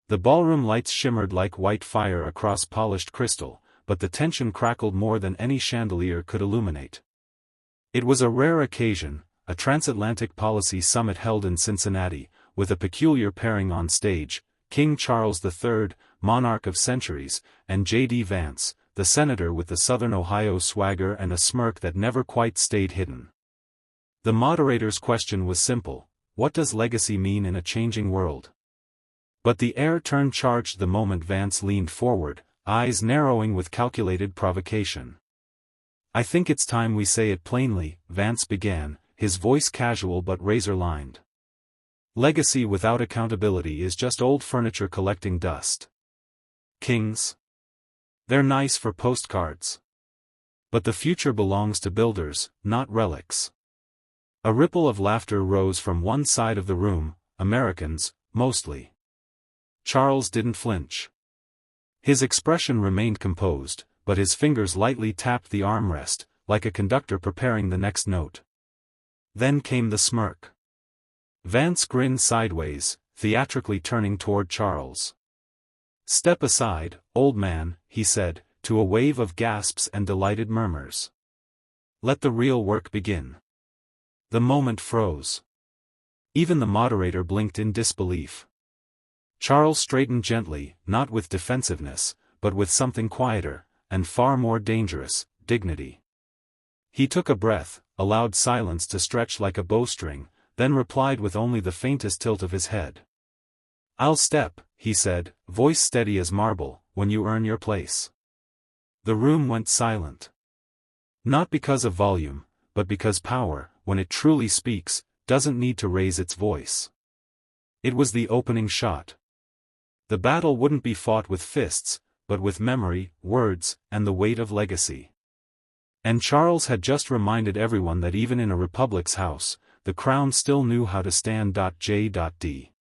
The ballroom lights shimmered like white fire across polished crystal, but the tension crackled more than any chandelier could illuminate. It was a rare occasion, a transatlantic policy summit held in Cincinnati, with a peculiar pairing on stage, King Charles III, monarch of centuries, and J.D. Vance, the senator with the Southern Ohio swagger and a smirk that never quite stayed hidden. The moderator's question was simple: what does legacy mean in a changing world? But the air turned charged the moment Vance leaned forward, eyes narrowing with calculated provocation. "I think it's time we say it plainly," Vance began, his voice casual but razor-lined. "Legacy without accountability is just old furniture collecting dust. Kings? They're nice for postcards. But the future belongs to builders, not relics." A ripple of laughter rose from one side of the room, Americans, mostly. Charles didn't flinch. His expression remained composed, but his fingers lightly tapped the armrest, like a conductor preparing the next note. Then came the smirk. Vance grinned sideways, theatrically turning toward Charles. "Step aside, old man," he said, to a wave of gasps and delighted murmurs. "Let the real work begin." The moment froze. Even the moderator blinked in disbelief. Charles straightened gently, not with defensiveness, but with something quieter, and far more dangerous, dignity. He took a breath, allowed silence to stretch like a bowstring, then replied with only the faintest tilt of his head. "I'll step," he said, voice steady as marble, "when you earn your place." The room went silent. Not because of volume, but because power, when it truly speaks, doesn't need to raise its voice. It was the opening shot. The battle wouldn't be fought with fists, but with memory, words, and the weight of legacy. And Charles had just reminded everyone that even in a republic's house, the crown still knew how to stand. J.D.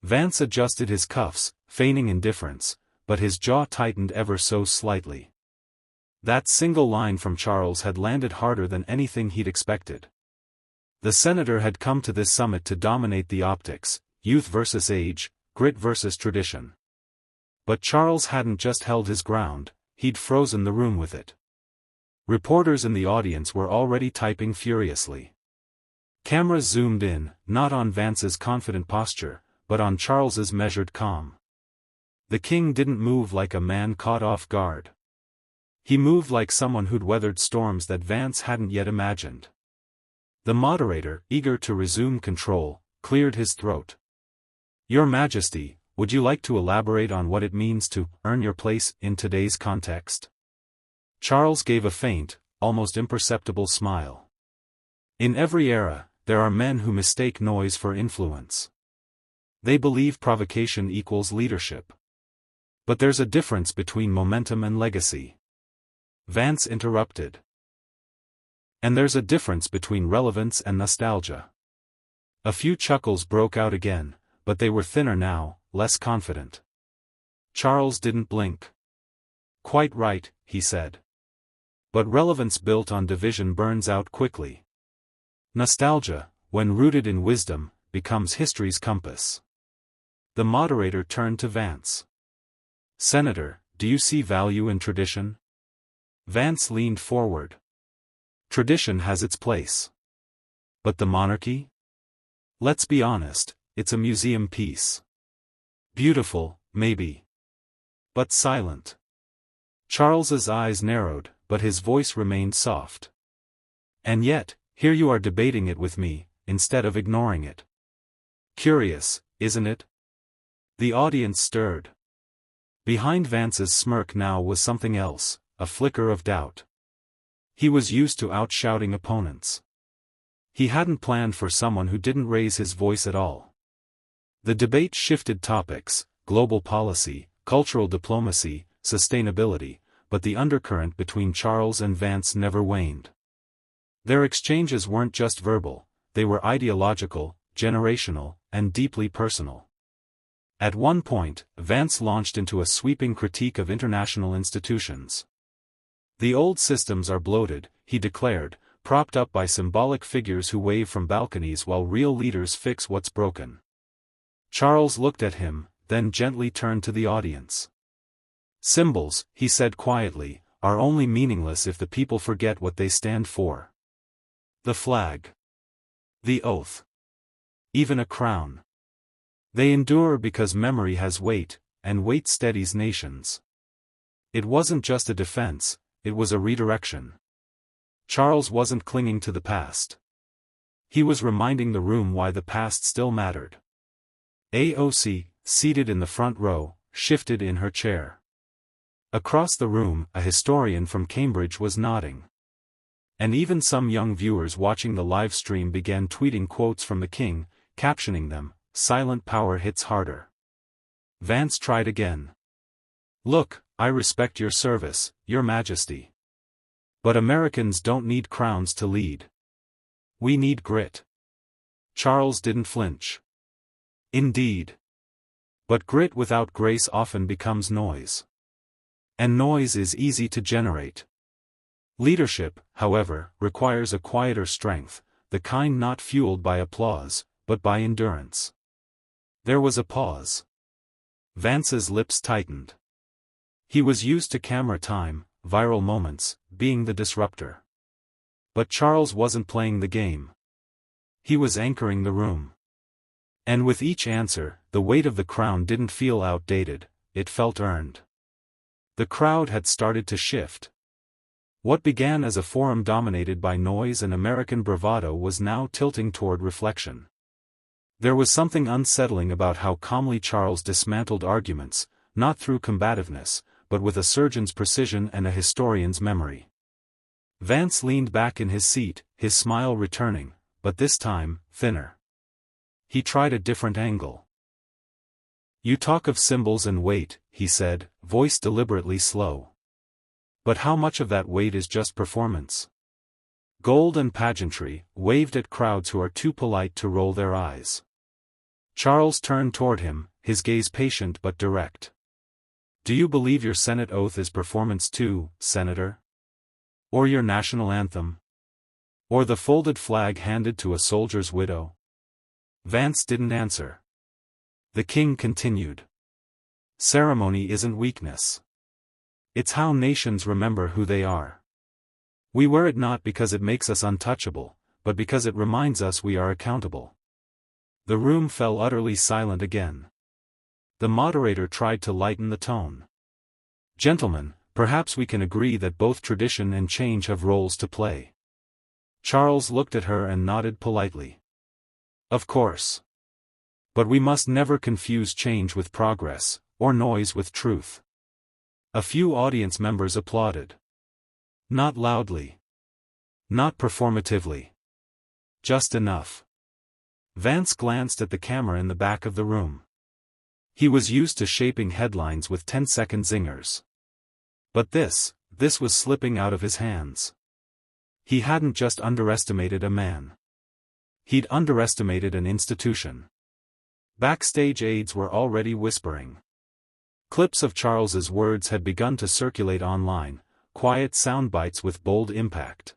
Vance adjusted his cuffs, feigning indifference, but his jaw tightened ever so slightly. That single line from Charles had landed harder than anything he'd expected. The senator had come to this summit to dominate the optics, youth versus age, grit versus tradition. But Charles hadn't just held his ground, he'd frozen the room with it. Reporters in the audience were already typing furiously. Cameras zoomed in, not on Vance's confident posture, but on Charles's measured calm. The king didn't move like a man caught off guard. He moved like someone who'd weathered storms that Vance hadn't yet imagined. The moderator, eager to resume control, cleared his throat. "Your Majesty, would you like to elaborate on what it means to earn your place in today's context?" Charles gave a faint, almost imperceptible smile. In every era, there are men who mistake noise for influence. They believe provocation equals leadership. But there's a difference between momentum and legacy. Vance interrupted. And there's a difference between relevance and nostalgia. A few chuckles broke out again, but they were thinner now, less confident. Charles didn't blink. "Quite right," he said. "But relevance built on division burns out quickly. Nostalgia, when rooted in wisdom, becomes history's compass." The moderator turned to Vance. "Senator, do you see value in tradition?" Vance leaned forward. "Tradition has its place. But the monarchy? Let's be honest, it's a museum piece. Beautiful, maybe. But silent." Charles's eyes narrowed, but his voice remained soft. "And yet, here you are debating it with me, instead of ignoring it. Curious, isn't it?" The audience stirred. Behind Vance's smirk now was something else, a flicker of doubt. He was used to outshouting opponents. He hadn't planned for someone who didn't raise his voice at all. The debate shifted topics: global policy, cultural diplomacy, sustainability, but the undercurrent between Charles and Vance never waned. Their exchanges weren't just verbal, they were ideological, generational, and deeply personal. At one point, Vance launched into a sweeping critique of international institutions. "The old systems are bloated," he declared, propped up by symbolic figures who wave from balconies while real leaders fix what's broken. Charles looked at him, then gently turned to the audience. Symbols, he said quietly, are only meaningless if the people forget what they stand for. The flag. The oath. Even a crown. They endure because memory has weight, and weight steadies nations. It wasn't just a defense, it was a redirection. Charles wasn't clinging to the past. He was reminding the room why the past still mattered. AOC, seated in the front row, shifted in her chair. Across the room, a historian from Cambridge was nodding. And even some young viewers watching the live stream began tweeting quotes from the king, captioning them, "Silent power hits harder." Vance tried again. "Look, I respect your service, Your Majesty. But Americans don't need crowns to lead. We need grit." Charles didn't flinch. "Indeed. But grit without grace often becomes noise. And noise is easy to generate. Leadership, however, requires a quieter strength, the kind not fueled by applause, but by endurance." There was a pause. Vance's lips tightened. He was used to camera time, viral moments, being the disruptor. But Charles wasn't playing the game. He was anchoring the room. And with each answer, the weight of the crown didn't feel outdated, it felt earned. The crowd had started to shift. What began as a forum dominated by noise and American bravado was now tilting toward reflection. There was something unsettling about how calmly Charles dismantled arguments, not through combativeness, but with a surgeon's precision and a historian's memory. Vance leaned back in his seat, his smile returning, but this time, thinner. He tried a different angle. "You talk of symbols and weight," he said, voice deliberately slow. "But how much of that weight is just performance? Gold and pageantry, waved at crowds who are too polite to roll their eyes." Charles turned toward him, his gaze patient but direct. "Do you believe your Senate oath is performance too, Senator? Or your national anthem? Or the folded flag handed to a soldier's widow?" Vance didn't answer. The king continued. "Ceremony isn't weakness. It's how nations remember who they are. We wear it not because it makes us untouchable, but because it reminds us we are accountable." The room fell utterly silent again. The moderator tried to lighten the tone. "Gentlemen, perhaps we can agree that both tradition and change have roles to play." Charles looked at her and nodded politely. "Of course. But we must never confuse change with progress, or noise with truth." A few audience members applauded. Not loudly. Not performatively. Just enough. Vance glanced at the camera in the back of the room. He was used to shaping headlines with 10-second zingers. But this was slipping out of his hands. He hadn't just underestimated a man. He'd underestimated an institution. Backstage aides were already whispering. Clips of Charles's words had begun to circulate online, quiet soundbites with bold impact.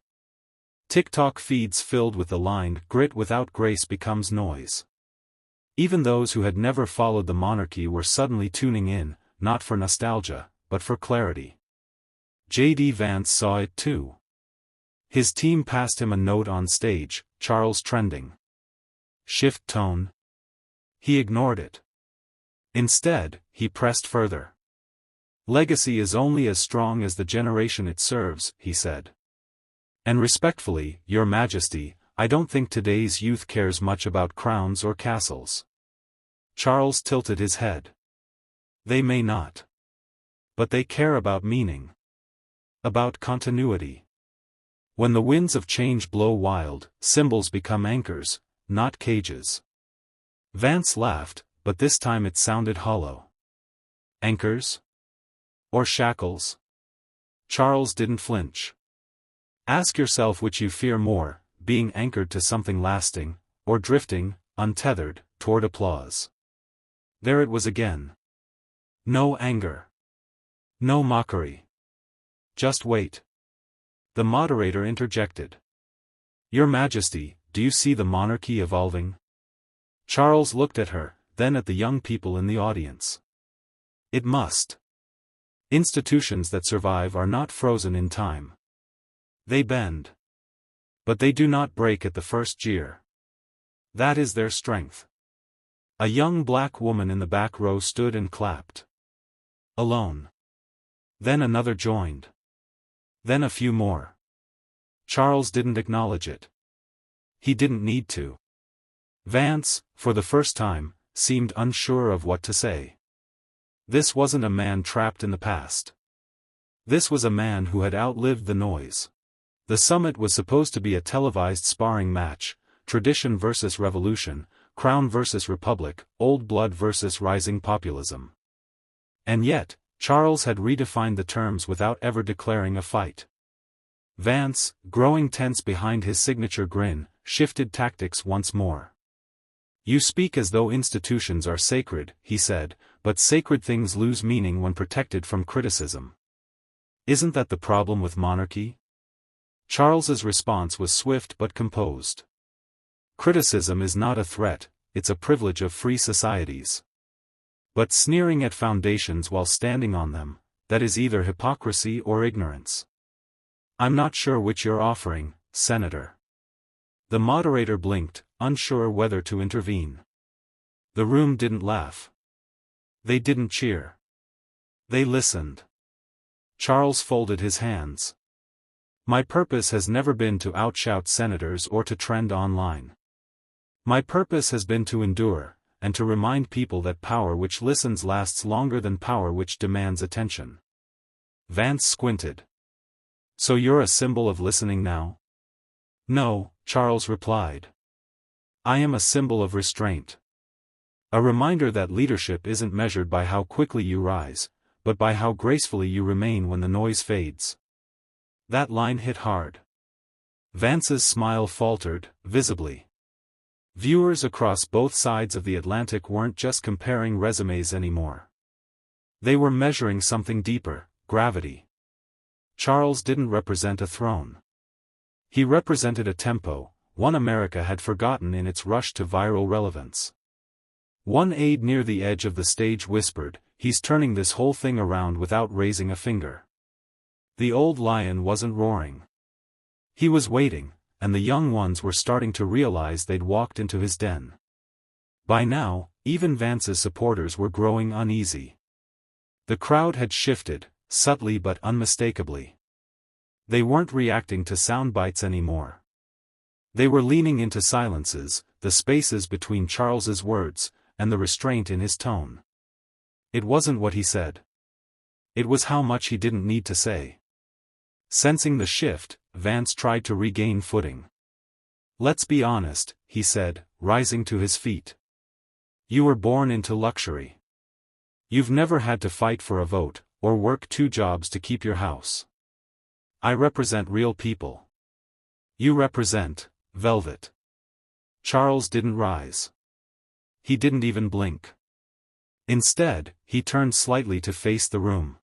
TikTok feeds filled with the line, "Grit without grace becomes noise." Even those who had never followed the monarchy were suddenly tuning in, not for nostalgia, but for clarity. J.D. Vance saw it too. His team passed him a note on stage, "Charles trending. Shift tone." He ignored it. Instead, he pressed further. "Legacy is only as strong as the generation it serves," he said. "And respectfully, Your Majesty, I don't think today's youth cares much about crowns or castles." Charles tilted his head. "They may not. But they care about meaning. About continuity. When the winds of change blow wild, symbols become anchors, not cages." Vance laughed, but this time it sounded hollow. "Anchors? Or shackles?" Charles didn't flinch. "Ask yourself which you fear more, being anchored to something lasting, or drifting, untethered, toward applause." There it was again. No anger. No mockery. Just wait. The moderator interjected. "Your Majesty, do you see the monarchy evolving?" Charles looked at her, then at the young people in the audience. It must. Institutions that survive are not frozen in time. They bend. But they do not break at the first jeer. That is their strength. A young black woman in the back row stood and clapped. Alone. Then another joined. Then a few more. Charles didn't acknowledge it. He didn't need to. Vance, for the first time, seemed unsure of what to say. This wasn't a man trapped in the past. This was a man who had outlived the noise. The summit was supposed to be a televised sparring match, tradition versus revolution, crown versus republic, old blood versus rising populism. And yet, Charles had redefined the terms without ever declaring a fight. Vance, growing tense behind his signature grin, shifted tactics once more. You speak as though institutions are sacred, he said, but sacred things lose meaning when protected from criticism. Isn't that the problem with monarchy? Charles's response was swift but composed. Criticism is not a threat, it's a privilege of free societies. But sneering at foundations while standing on them, that is either hypocrisy or ignorance. I'm not sure which you're offering, Senator. The moderator blinked, unsure whether to intervene. The room didn't laugh. They didn't cheer. They listened. Charles folded his hands. My purpose has never been to outshout senators or to trend online. My purpose has been to endure, and to remind people that power which listens lasts longer than power which demands attention. Vance squinted. So you're a symbol of listening now? No, Charles replied. I am a symbol of restraint. A reminder that leadership isn't measured by how quickly you rise, but by how gracefully you remain when the noise fades. That line hit hard. Vance's smile faltered, visibly. Viewers across both sides of the Atlantic weren't just comparing resumes anymore. They were measuring something deeper, gravity. Charles didn't represent a throne. He represented a tempo, one America had forgotten in its rush to viral relevance. One aide near the edge of the stage whispered, "He's turning this whole thing around without raising a finger." The old lion wasn't roaring. He was waiting, and the young ones were starting to realize they'd walked into his den. By now, even Vance's supporters were growing uneasy. The crowd had shifted, subtly but unmistakably. They weren't reacting to sound bites anymore. They were leaning into silences, the spaces between Charles's words, and the restraint in his tone. It wasn't what he said. It was how much he didn't need to say. Sensing the shift, Vance tried to regain footing. Let's be honest, he said, rising to his feet. You were born into luxury. You've never had to fight for a vote, or work 2 jobs to keep your house. I represent real people. You represent velvet. Charles didn't rise. He didn't even blink. Instead, he turned slightly to face the room.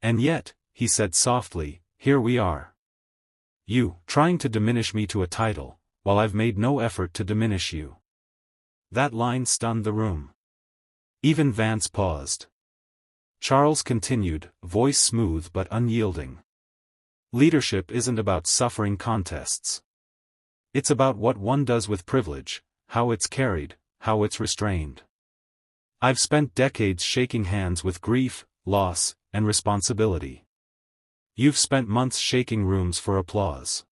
And yet, he said softly, here we are. You, trying to diminish me to a title, while I've made no effort to diminish you. That line stunned the room. Even Vance paused. Charles continued, voice smooth but unyielding. Leadership isn't about suffering contests. It's about what one does with privilege, how it's carried, how it's restrained. I've spent decades shaking hands with grief, loss, and responsibility. You've spent months shaking rooms for applause.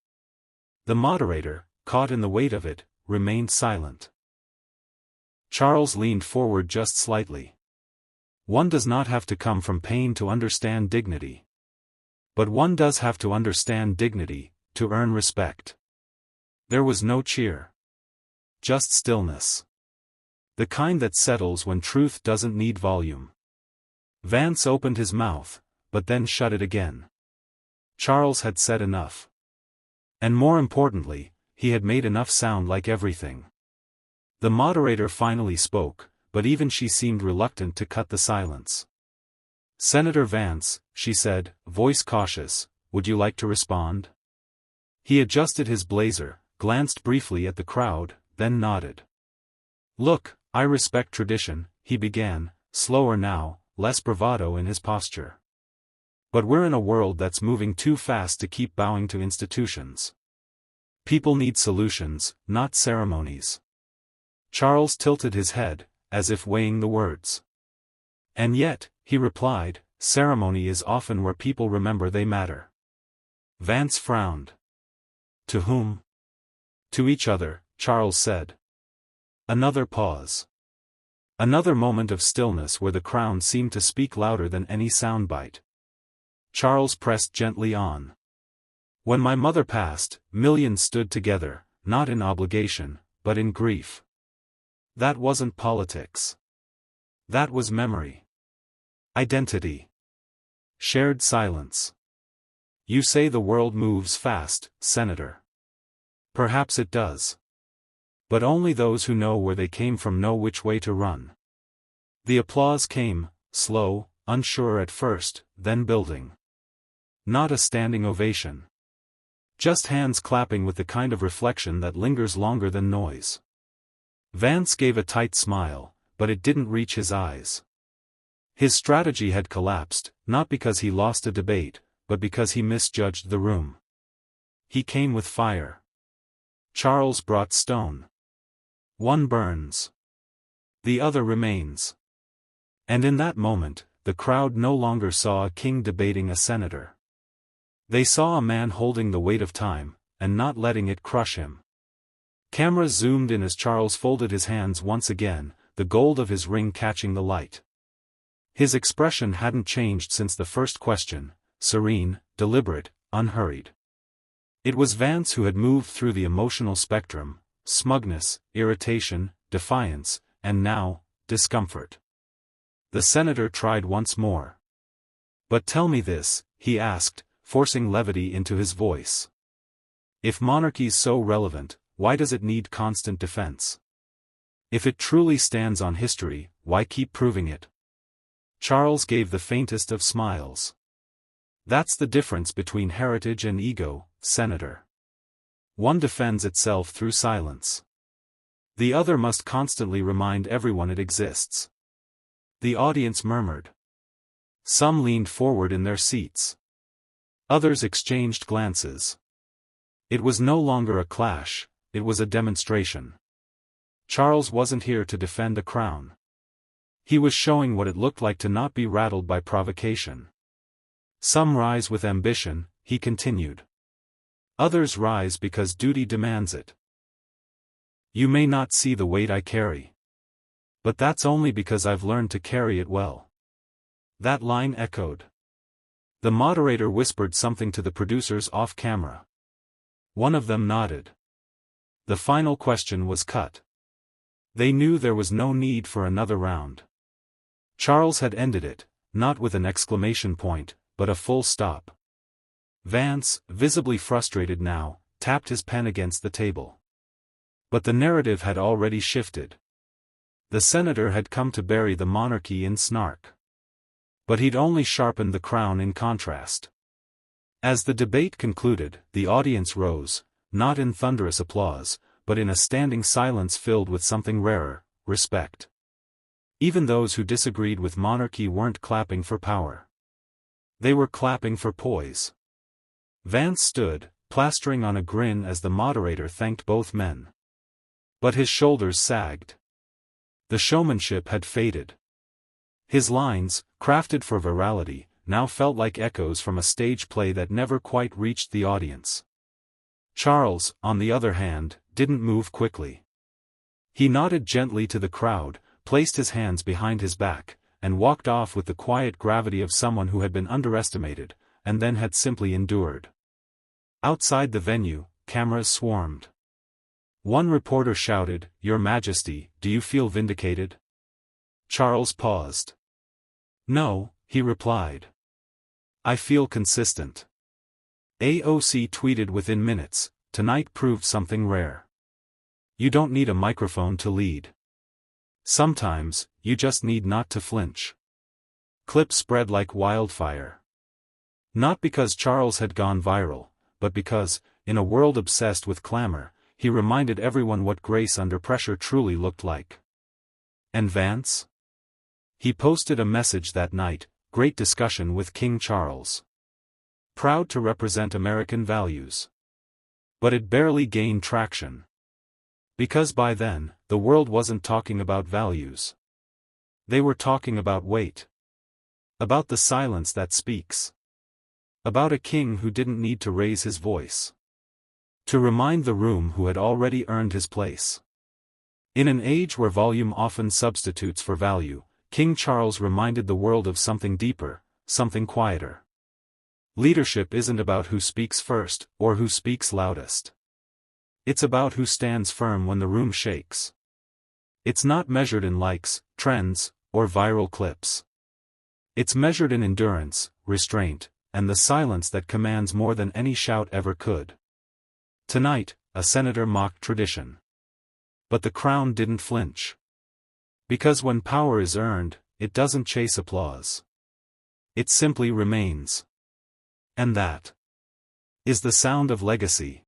The moderator, caught in the weight of it, remained silent. Charles leaned forward just slightly. One does not have to come from pain to understand dignity. But one does have to understand dignity, to earn respect. There was no cheer. Just stillness. The kind that settles when truth doesn't need volume. Vance opened his mouth, but then shut it again. Charles had said enough. And more importantly, he had made enough sound like everything. The moderator finally spoke, but even she seemed reluctant to cut the silence. Senator Vance, she said, voice cautious, would you like to respond? He adjusted his blazer, glanced briefly at the crowd, then nodded. Look, I respect tradition, he began, slower now, less bravado in his posture. But we're in a world that's moving too fast to keep bowing to institutions. People need solutions, not ceremonies. Charles tilted his head, as if weighing the words. And yet, he replied, ceremony is often where people remember they matter. Vance frowned. To whom? To each other, Charles said. Another pause. Another moment of stillness where the crown seemed to speak louder than any soundbite. Charles pressed gently on. When my mother passed, millions stood together, not in obligation, but in grief. That wasn't politics. That was memory. Identity. Shared silence. You say the world moves fast, Senator. Perhaps it does. But only those who know where they came from know which way to run. The applause came, slow, unsure at first, then building. Not a standing ovation. Just hands clapping with the kind of reflection that lingers longer than noise. Vance gave a tight smile, but it didn't reach his eyes. His strategy had collapsed, not because he lost a debate, but because he misjudged the room. He came with fire. Charles brought stone. One burns. The other remains. And in that moment, the crowd no longer saw a king debating a senator. They saw a man holding the weight of time, and not letting it crush him. Cameras zoomed in as Charles folded his hands once again, the gold of his ring catching the light. His expression hadn't changed since the first question, serene, deliberate, unhurried. It was Vance who had moved through the emotional spectrum, smugness, irritation, defiance, and now, discomfort. The senator tried once more. But tell me this, he asked, forcing levity into his voice. If monarchy's so relevant, why does it need constant defense? If it truly stands on history, why keep proving it? Charles gave the faintest of smiles. That's the difference between heritage and ego, Senator. One defends itself through silence. The other must constantly remind everyone it exists. The audience murmured. Some leaned forward in their seats. Others exchanged glances. It was no longer a clash, it was a demonstration. Charles wasn't here to defend a crown. He was showing what it looked like to not be rattled by provocation. Some rise with ambition, he continued. Others rise because duty demands it. You may not see the weight I carry. But that's only because I've learned to carry it well. That line echoed. The moderator whispered something to the producers off camera. One of them nodded. The final question was cut. They knew there was no need for another round. Charles had ended it, not with an exclamation point, but a full stop. Vance, visibly frustrated now, tapped his pen against the table. But the narrative had already shifted. The senator had come to bury the monarchy in snark. But he'd only sharpened the crown in contrast. As the debate concluded, the audience rose, not in thunderous applause, but in a standing silence filled with something rarer, respect. Even those who disagreed with monarchy weren't clapping for power. They were clapping for poise. Vance stood, plastering on a grin as the moderator thanked both men. But his shoulders sagged. The showmanship had faded. His lines, crafted for virality, now felt like echoes from a stage play that never quite reached the audience. Charles, on the other hand, didn't move quickly. He nodded gently to the crowd, placed his hands behind his back, and walked off with the quiet gravity of someone who had been underestimated, and then had simply endured. Outside the venue, cameras swarmed. One reporter shouted, "Your Majesty, do you feel vindicated?" Charles paused. "No," he replied. "I feel consistent." AOC tweeted within minutes, "Tonight proved something rare. You don't need a microphone to lead. Sometimes, you just need not to flinch." Clips spread like wildfire. Not because Charles had gone viral, but because, in a world obsessed with clamor, he reminded everyone what grace under pressure truly looked like. And Vance? He posted a message that night, great discussion with King Charles. Proud to represent American values. But it barely gained traction. Because by then, the world wasn't talking about values. They were talking about weight. About the silence that speaks. About a king who didn't need to raise his voice. To remind the room who had already earned his place. In an age where volume often substitutes for value, King Charles reminded the world of something deeper, something quieter. Leadership isn't about who speaks first, or who speaks loudest. It's about who stands firm when the room shakes. It's not measured in likes, trends, or viral clips. It's measured in endurance, restraint, and the silence that commands more than any shout ever could. Tonight, a senator mocked tradition. But the crown didn't flinch. Because when power is earned, it doesn't chase applause. It simply remains. And that is the sound of legacy.